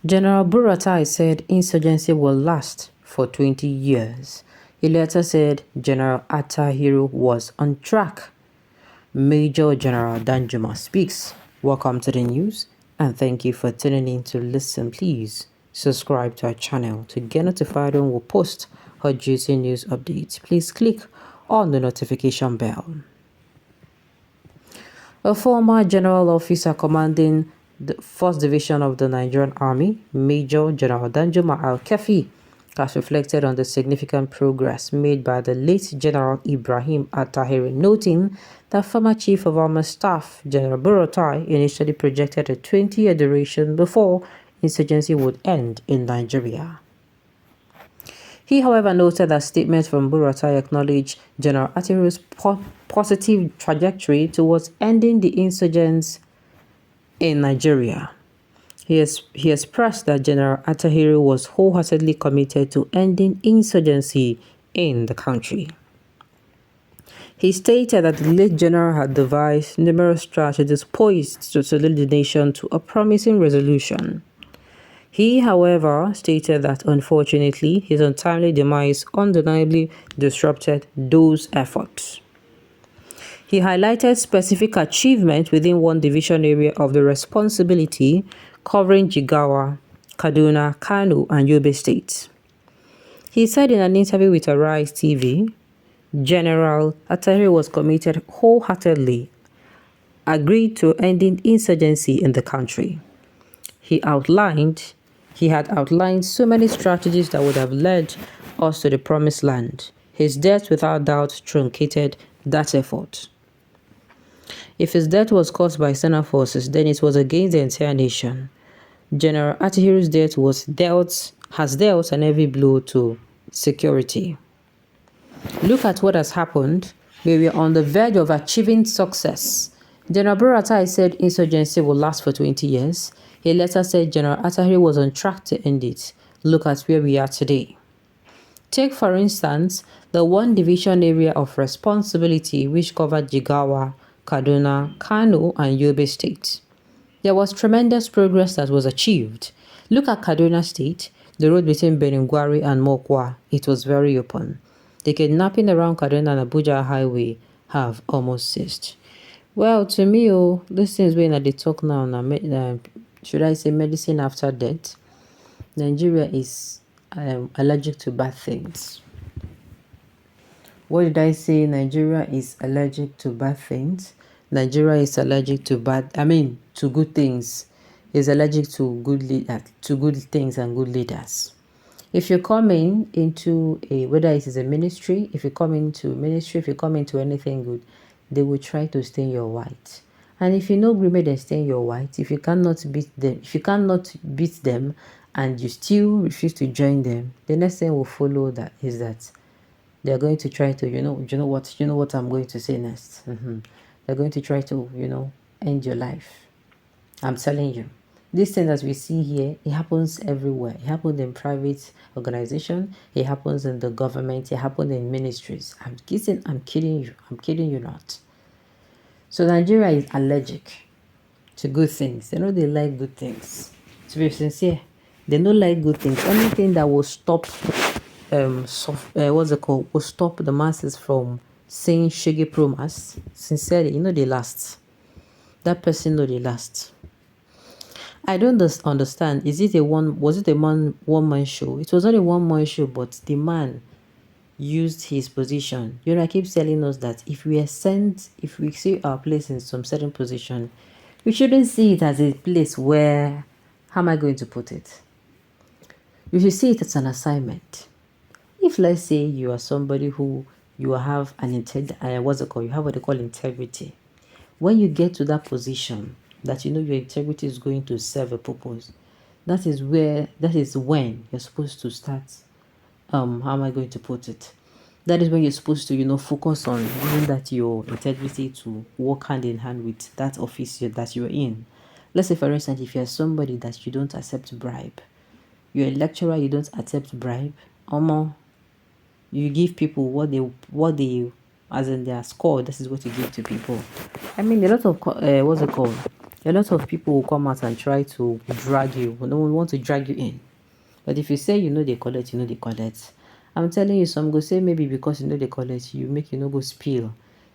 General Buratai said insurgency will last for 20 years. He later said General Atahiru was on track. Major General Danjuma speaks. Welcome to the news and thank you for tuning in to listen. Please subscribe to our channel to get notified when we post our juicy news updates. Please click on the notification bell. A former general officer commanding the 1st Division of the Nigerian Army, Major General Danjuma Al-Kafi, has reflected on the significant progress made by the late General Ibrahim At-Tahiri, noting that former Chief of Army Staff General Buratai initially projected a 20-year duration before insurgency would end in Nigeria. He, however, noted that statements from Buratai acknowledged General At-Tahiri's positive trajectory towards ending the insurgents in Nigeria. He expressed that General At-Tahiri was wholeheartedly committed to ending insurgency in the country. He stated that the late general had devised numerous strategies poised to lead the nation to a promising resolution. He, however, stated that unfortunately his untimely demise undeniably disrupted those efforts. He highlighted specific achievements within one division area of the responsibility covering Jigawa, Kaduna, Kano, and Yobe states. He said in an interview with Arise TV, General At-Tahiri was committed wholeheartedly, agreed to ending insurgency in the country. He had outlined so many strategies that would have led us to the promised land. His death without doubt truncated that effort. If his death was caused by external forces, then it was against the entire nation. General At-Tahiri's death has dealt an heavy blow to security. Look at what has happened. We were on the verge of achieving success. General Buratai said insurgency will last for 20 years. He later said General At-Tahiri was on track to end it. Look at where we are today. Take, for instance, the one division area of responsibility which covered Jigawa, Kaduna, Kano, and Yobe states. There was tremendous progress that was achieved. Look at Kaduna State, the road between Beningwari and Mokwa. It was very open. The kidnapping around Kaduna and Abuja Highway have almost ceased. Well, to me, this things when they talk now, should I say medicine after death? Nigeria is allergic to bad things. What did I say? Nigeria is allergic to bad things. Nigeria is allergic to good things. Is allergic to good things and good leaders. If you come into whether it is a ministry, if you come into anything good, they will try to stain your white. And if you know agreement they stain your white, if you cannot beat them and you still refuse to join them, the next thing will follow that is that they are going to try to, you know what I'm going to say next. They're going to try to, end your life. I'm telling you. This thing that we see here, it happens everywhere. It happens in private organization. It happens in the government. It happens in ministries. I'm kidding you. I'm kidding you not. So Nigeria is allergic to good things. They know they like good things. To be sincere, they don't like good things. Anything that will stop, will stop the masses from saying shaggy promise. Sincerely, they last. That person know they last. I don't understand. Was it a one-man show? It was not a one-man show, but the man used his position. I keep telling us that if we see our place in some certain position, we shouldn't see it as a place where, how am I going to put it? We should see it as an assignment. If let's say you are somebody who you have an you have what they call integrity. When you get to that position, that your integrity is going to serve a purpose, that is when you're supposed to start how am I going to put it? That is when you're supposed to, focus on using that your integrity to work hand in hand with that office that you're in. Let's say, for instance, if you're somebody that you don't accept bribe, you're a lecturer, you don't accept bribe, you give people what they as in their score. This is what you give to people. A lot of a A lot of people will come out and try to drag you. No one wants to drag you in. But if you say you know they collect, you know they collect. I'm telling you, some go say maybe because you know they collect, you make you no go spill.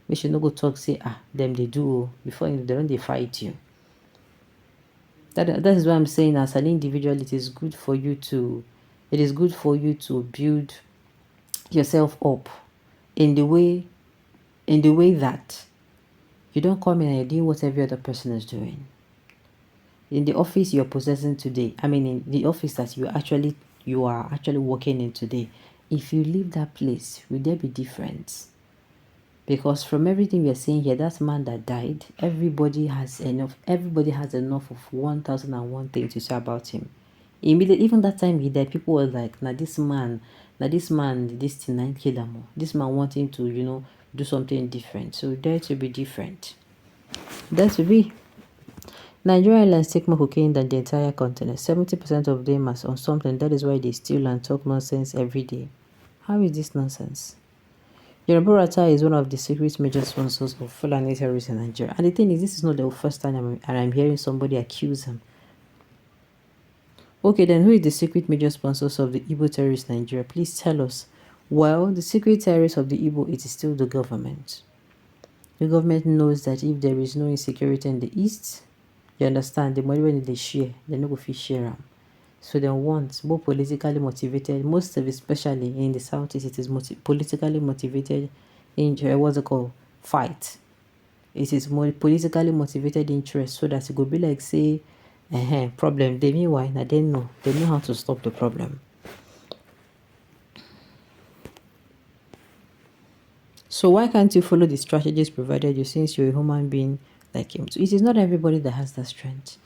Make you no go talk, say, them they do. Before you know, they don't they fight you. That is why I'm saying as an individual, it is good for you to build yourself up in the way that you don't come in and you're doing what every other person is doing. In the office you're possessing today, in the office that you are actually working in today, if you leave that place, will there be difference? Because from everything we are saying here, that man that died, everybody has enough of 1001 things to say about him. Immediately, even that time he died, people were like, this man, this thing kill him. This man wanting to, do something different. So dare to be different. Dare to be. Nigerian airlines take more cocaine than the entire continent. 70% of them are on something. That is why they steal and talk nonsense every day. How is this nonsense? Jon Buratai is one of the secret major sponsors of Fulani terrorists in Nigeria. And the thing is, this is not the first time I'm hearing somebody accuse him. Okay, then who is the secret major sponsors of the Igbo terrorists in Nigeria? Please tell us. Well, the secret terrorists of the Igbo, it is still the government. The government knows that if there is no insecurity in the east, you understand, the money when they share, they no go fit share them. So they want more politically motivated, most of it, especially in the southeast, it is politically motivated in what's it called? Fight. It is more politically motivated interest, so that it could be like, say, problem. They mean why? Now they know how to stop the problem. So why can't you follow the strategies provided you, since you're a human being like him? So it is not everybody that has that strength.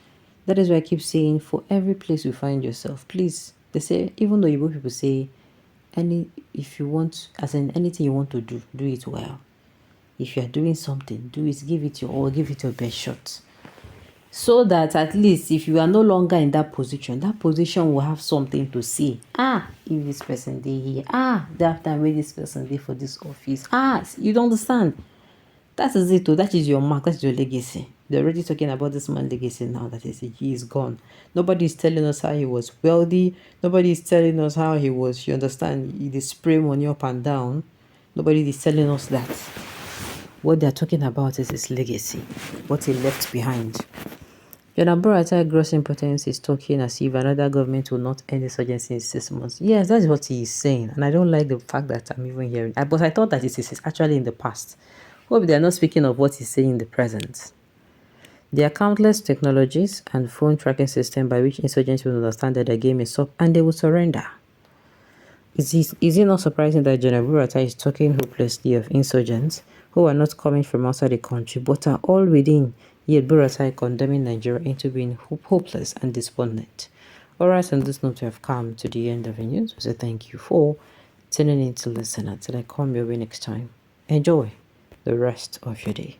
That is why I keep saying, for every place you find yourself, please, they say, even though Igbo people say, if you want, as in anything you want to do it well. If you are doing something, do it, give it your best shot. So that at least if you are no longer in that position will have something to say. If this person did here, that time when this person did for this office. You don't understand. That is it. That is your mark. That's your legacy. They're already talking about this man's legacy now. That is, he is gone. Nobody is telling us how he was wealthy. Nobody is telling us how he was. You understand? He did spray money up and down. Nobody is telling us that. What they're talking about is his legacy, what he left behind. Jon Buratai gross importance is talking as if another government will not end insurgency in 6 months. Yes, that's what he is saying. And I don't like the fact that I'm even hearing. But I thought that it is actually in the past. Hope they are not speaking of what he's saying in the present. There are countless technologies and phone tracking systems by which insurgents will understand that the game is up and they will surrender. Is it not surprising that Jon Buratai is talking hopelessly of insurgents who are not coming from outside the country but are all within, yet Buratai condemning Nigeria into being hopeless and despondent? Alright, on this note, we have come to the end of the news. So thank you for tuning in to listen. Until I come your way next time, enjoy the rest of your day.